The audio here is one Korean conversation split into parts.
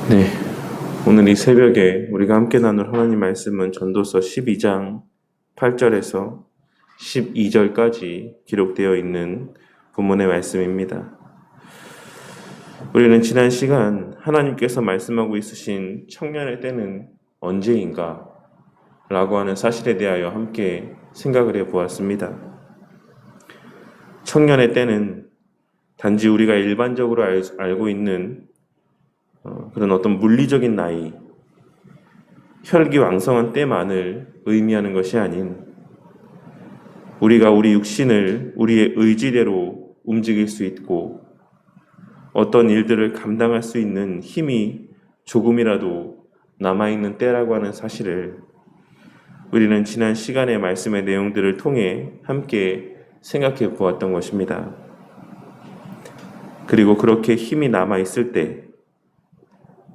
네, 오늘 이 새벽에 우리가 함께 나눌 하나님 말씀은 전도서 12장 8절에서 12절까지 기록되어 있는 본문의 말씀입니다. 우리는 지난 시간 하나님께서 말씀하고 있으신 청년의 때는 언제인가? 라고 하는 사실에 대하여 함께 생각을 해보았습니다. 청년의 때는 단지 우리가 일반적으로 알고 있는 그런 어떤 물리적인 나이, 혈기왕성한 때만을 의미하는 것이 아닌 우리가 우리 육신을 우리의 의지대로 움직일 수 있고 어떤 일들을 감당할 수 있는 힘이 조금이라도 남아있는 때라고 하는 사실을 우리는 지난 시간의 말씀의 내용들을 통해 함께 생각해 보았던 것입니다. 그리고 그렇게 힘이 남아있을 때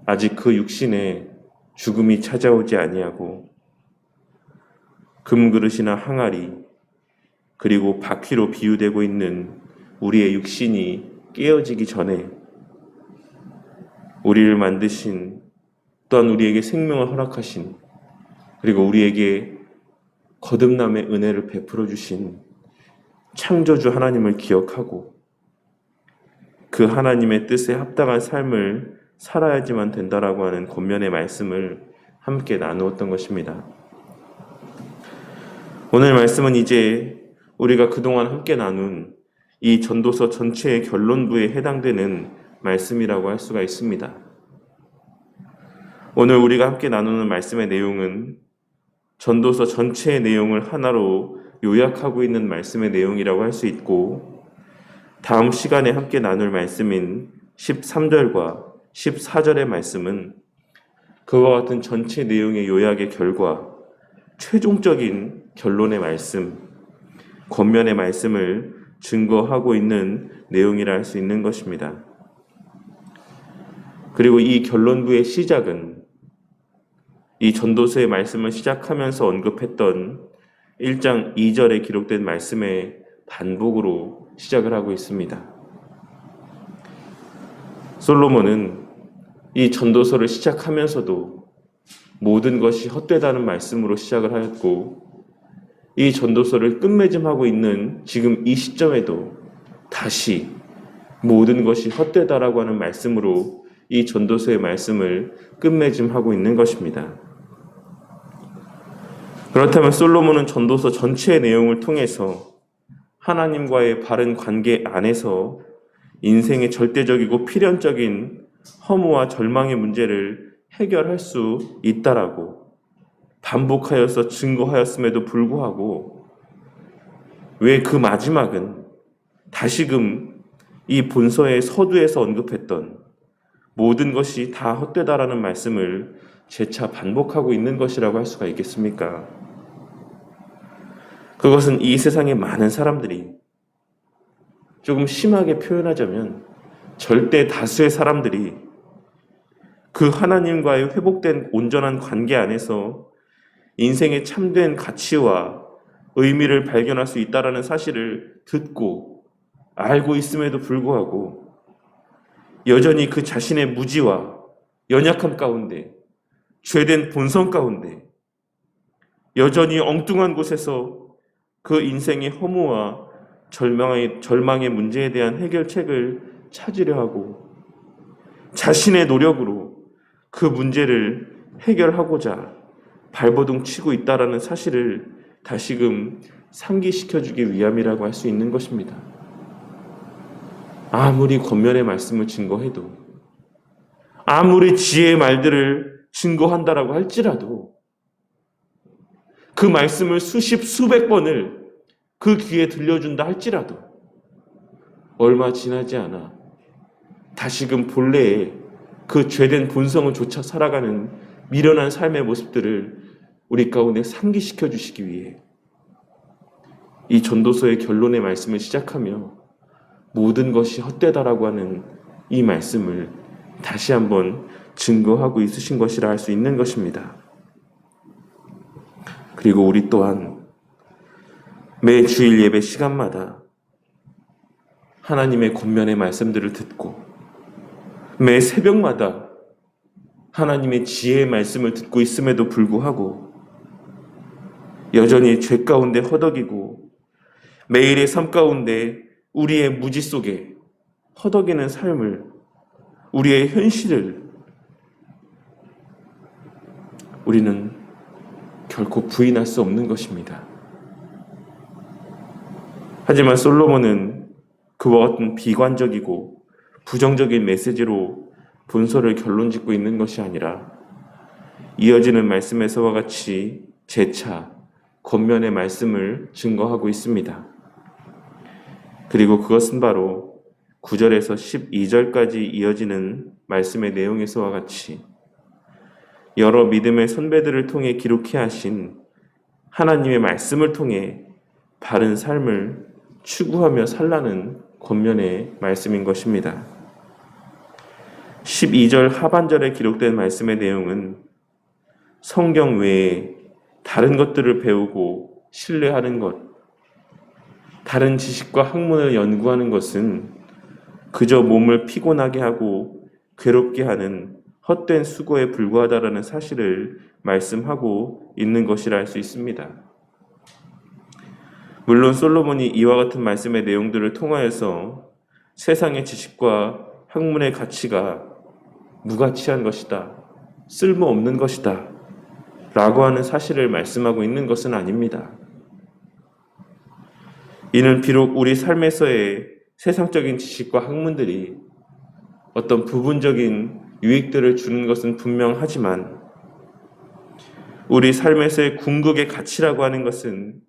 아직 그 육신에 죽음이 찾아오지 아니하고 금그릇이나 항아리 그리고 바퀴로 비유되고 있는 우리의 육신이 깨어지기 전에 우리를 만드신 또한 우리에게 생명을 허락하신 그리고 우리에게 거듭남의 은혜를 베풀어 주신 창조주 하나님을 기억하고 그 하나님의 뜻에 합당한 삶을 살아야지만 된다라고 하는 권면의 말씀을 함께 나누었던 것입니다. 오늘 말씀은 이제 우리가 그동안 함께 나눈 이 전도서 전체의 결론부에 해당되는 말씀이라고 할 수가 있습니다. 오늘 우리가 함께 나누는 말씀의 내용은 전도서 전체의 내용을 하나로 요약하고 있는 말씀의 내용이라고 할 수 있고 다음 시간에 함께 나눌 말씀인 13절과 14절의 말씀은 그와 같은 전체 내용의 요약의 결과 최종적인 결론의 말씀, 권면의 말씀을 증거하고 있는 내용이라 할 수 있는 것입니다. 그리고 이 결론부의 시작은 이 전도서의 말씀을 시작하면서 언급했던 1장 2절에 기록된 말씀의 반복으로 시작을 하고 있습니다. 솔로몬은 이 전도서를 시작하면서도 모든 것이 헛되다는 말씀으로 시작을 하였고 이 전도서를 끝맺음하고 있는 지금 이 시점에도 다시 모든 것이 헛되다라고 하는 말씀으로 이 전도서의 말씀을 끝맺음하고 있는 것입니다. 그렇다면 솔로몬은 전도서 전체의 내용을 통해서 하나님과의 바른 관계 안에서 인생의 절대적이고 필연적인 허무와 절망의 문제를 해결할 수 있다라고 반복하여서 증거하였음에도 불구하고 왜 그 마지막은 다시금 이 본서의 서두에서 언급했던 모든 것이 다 헛되다라는 말씀을 재차 반복하고 있는 것이라고 할 수가 있겠습니까? 그것은 이 세상의 많은 사람들이 조금 심하게 표현하자면 절대 다수의 사람들이 그 하나님과의 회복된 온전한 관계 안에서 인생의 참된 가치와 의미를 발견할 수 있다는 사실을 듣고 알고 있음에도 불구하고 여전히 그 자신의 무지와 연약함 가운데 죄된 본성 가운데 여전히 엉뚱한 곳에서 그 인생의 허무와 절망의 문제에 대한 해결책을 찾으려 하고 자신의 노력으로 그 문제를 해결하고자 발버둥 치고 있다는 사실을 다시금 상기시켜주기 위함이라고 할 수 있는 것입니다. 아무리 권면의 말씀을 증거해도 아무리 지혜의 말들을 증거한다라고 할지라도 그 말씀을 수십 수백 번을 그 귀에 들려준다 할지라도 얼마 지나지 않아 다시금 본래의 그 죄된 본성을 쫓아 살아가는 미련한 삶의 모습들을 우리 가운데 상기시켜 주시기 위해 이 전도서의 결론의 말씀을 시작하며 모든 것이 헛되다라고 하는 이 말씀을 다시 한번 증거하고 있으신 것이라 할 수 있는 것입니다. 그리고 우리 또한 매 주일 예배 시간마다 하나님의 권면의 말씀들을 듣고 매 새벽마다 하나님의 지혜의 말씀을 듣고 있음에도 불구하고 여전히 죄 가운데 허덕이고 매일의 삶 가운데 우리의 무지 속에 허덕이는 삶을, 우리의 현실을 우리는 결코 부인할 수 없는 것입니다. 하지만 솔로몬은 그와 같은 비관적이고 부정적인 메시지로 본서를 결론짓고 있는 것이 아니라 이어지는 말씀에서와 같이 재차 권면의 말씀을 증거하고 있습니다. 그리고 그것은 바로 9절에서 12절까지 이어지는 말씀의 내용에서와 같이 여러 믿음의 선배들을 통해 기록해 하신 하나님의 말씀을 통해 바른 삶을 추구하며 살라는 권면의 말씀인 것입니다. 12절 하반절에 기록된 말씀의 내용은 성경 외에 다른 것들을 배우고 신뢰하는 것, 다른 지식과 학문을 연구하는 것은 그저 몸을 피곤하게 하고 괴롭게 하는 헛된 수고에 불과하다라는 사실을 말씀하고 있는 것이라 할 수 있습니다. 물론 솔로몬이 이와 같은 말씀의 내용들을 통하여서 세상의 지식과 학문의 가치가 무가치한 것이다, 쓸모없는 것이다 라고 하는 사실을 말씀하고 있는 것은 아닙니다. 이는 비록 우리 삶에서의 세상적인 지식과 학문들이 어떤 부분적인 유익들을 주는 것은 분명하지만 우리 삶에서의 궁극의 가치라고 하는 것은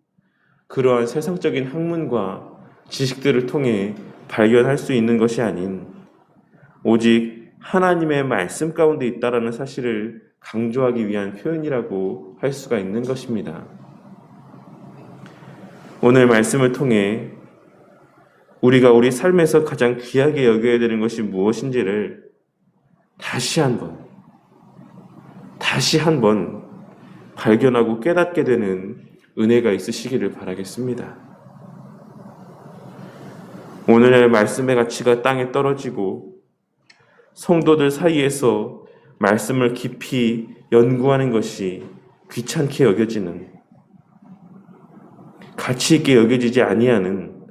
그러한 세상적인 학문과 지식들을 통해 발견할 수 있는 것이 아닌 오직 하나님의 말씀 가운데 있다라는 사실을 강조하기 위한 표현이라고 할 수가 있는 것입니다. 오늘 말씀을 통해 우리가 우리 삶에서 가장 귀하게 여겨야 되는 것이 무엇인지를 다시 한번 발견하고 깨닫게 되는 은혜가 있으시기를 바라겠습니다. 오늘의 말씀의 가치가 땅에 떨어지고 성도들 사이에서 말씀을 깊이 연구하는 것이 귀찮게 여겨지는, 가치 있게 여겨지지 아니하는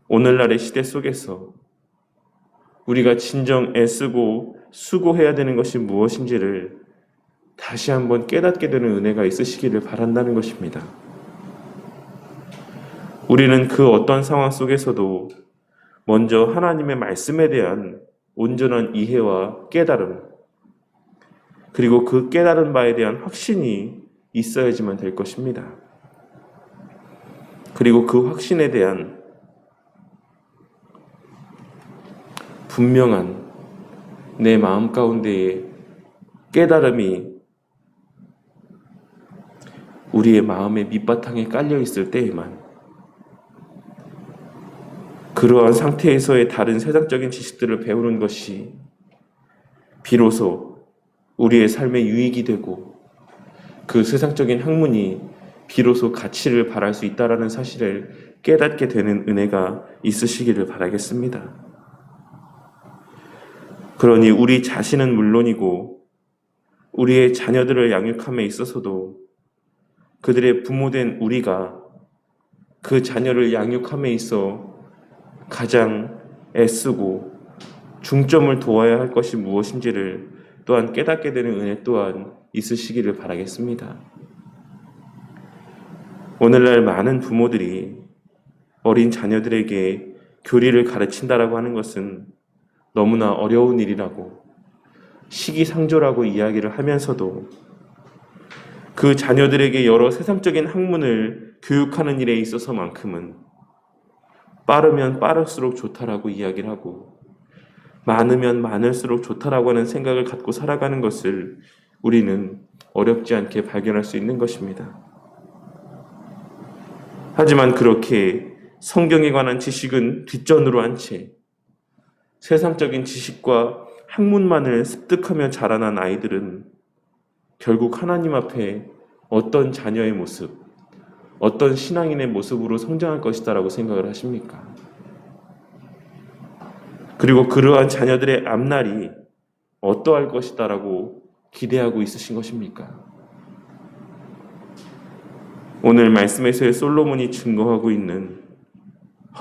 오늘날의 시대 속에서 우리가 진정 애쓰고 수고해야 되는 것이 무엇인지를 다시 한번 깨닫게 되는 은혜가 있으시기를 바란다는 것입니다. 우리는 그 어떤 상황 속에서도 먼저 하나님의 말씀에 대한 온전한 이해와 깨달음, 그리고 그 깨달은 바에 대한 확신이 있어야지만 될 것입니다. 그리고 그 확신에 대한 분명한 내 마음 가운데의 깨달음이 우리의 마음의 밑바탕에 깔려 있을 때에만 그러한 상태에서의 다른 세상적인 지식들을 배우는 것이 비로소 우리의 삶에 유익이 되고 그 세상적인 학문이 비로소 가치를 발할 수 있다는 사실을 깨닫게 되는 은혜가 있으시기를 바라겠습니다. 그러니 우리 자신은 물론이고 우리의 자녀들을 양육함에 있어서도 그들의 부모된 우리가 그 자녀를 양육함에 있어 가장 애쓰고 중점을 두어야 할 것이 무엇인지를 또한 깨닫게 되는 은혜 또한 있으시기를 바라겠습니다. 오늘날 많은 부모들이 어린 자녀들에게 교리를 가르친다라고 하는 것은 너무나 어려운 일이라고 시기상조라고 이야기를 하면서도 그 자녀들에게 여러 세상적인 학문을 교육하는 일에 있어서만큼은 빠르면 빠를수록 좋다라고 이야기를 하고 많으면 많을수록 좋다라고 하는 생각을 갖고 살아가는 것을 우리는 어렵지 않게 발견할 수 있는 것입니다. 하지만 그렇게 성경에 관한 지식은 뒷전으로 한 채 세상적인 지식과 학문만을 습득하며 자라난 아이들은 결국 하나님 앞에 어떤 자녀의 모습, 어떤 신앙인의 모습으로 성장할 것이다라고 생각을 하십니까? 그리고 그러한 자녀들의 앞날이 어떠할 것이다라고 기대하고 있으신 것입니까? 오늘 말씀에서의 솔로몬이 증거하고 있는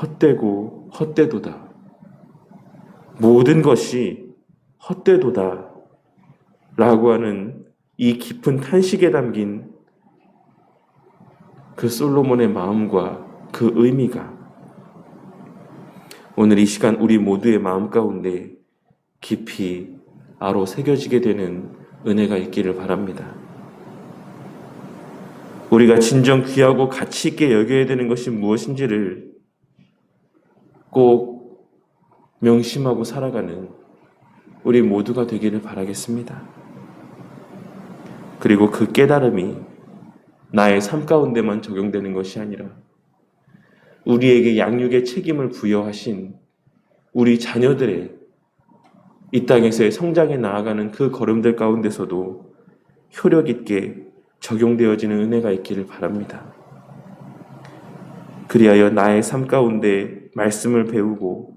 헛되고 헛되도다. 모든 것이 헛되도다. 라고 하는 이 깊은 탄식에 담긴 그 솔로몬의 마음과 그 의미가 오늘 이 시간 우리 모두의 마음 가운데 깊이 아로 새겨지게 되는 은혜가 있기를 바랍니다. 우리가 진정 귀하고 가치 있게 여겨야 되는 것이 무엇인지를 꼭 명심하고 살아가는 우리 모두가 되기를 바라겠습니다. 그리고 그 깨달음이 나의 삶 가운데만 적용되는 것이 아니라 우리에게 양육의 책임을 부여하신 우리 자녀들의 이 땅에서의 성장해 나아가는 그 걸음들 가운데서도 효력 있게 적용되어지는 은혜가 있기를 바랍니다. 그리하여 나의 삶 가운데 말씀을 배우고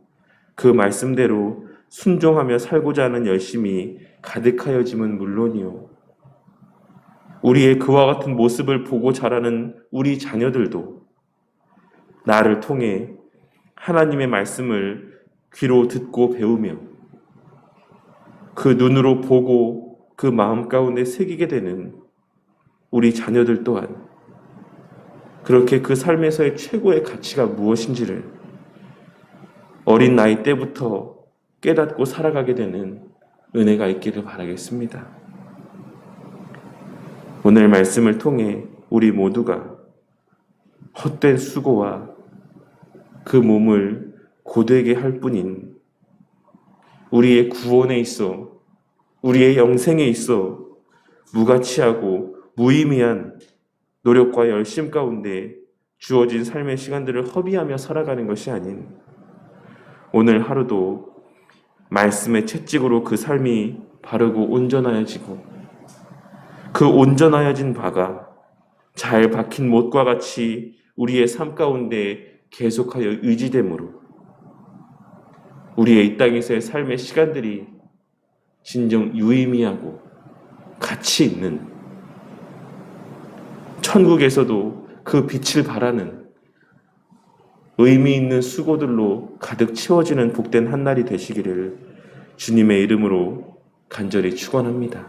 그 말씀대로 순종하며 살고자 하는 열심이 가득하여짐은 물론이요. 우리의 그와 같은 모습을 보고 자라는 우리 자녀들도 나를 통해 하나님의 말씀을 귀로 듣고 배우며 그 눈으로 보고 그 마음 가운데 새기게 되는 우리 자녀들 또한 그렇게 그 삶에서의 최고의 가치가 무엇인지를 어린 나이 때부터 깨닫고 살아가게 되는 은혜가 있기를 바라겠습니다. 오늘 말씀을 통해 우리 모두가 헛된 수고와 그 몸을 고되게 할 뿐인 우리의 구원에 있어 우리의 영생에 있어 무가치하고 무의미한 노력과 열심 가운데 주어진 삶의 시간들을 허비하며 살아가는 것이 아닌 오늘 하루도 말씀의 채찍으로 그 삶이 바르고 온전하여지고 그 온전하여진 바가 잘 박힌 못과 같이 우리의 삶 가운데 계속하여 의지됨으로 우리의 이 땅에서의 삶의 시간들이 진정 유의미하고 가치 있는 천국에서도 그 빛을 발하는 의미 있는 수고들로 가득 채워지는 복된 한날이 되시기를 주님의 이름으로 간절히 축원합니다.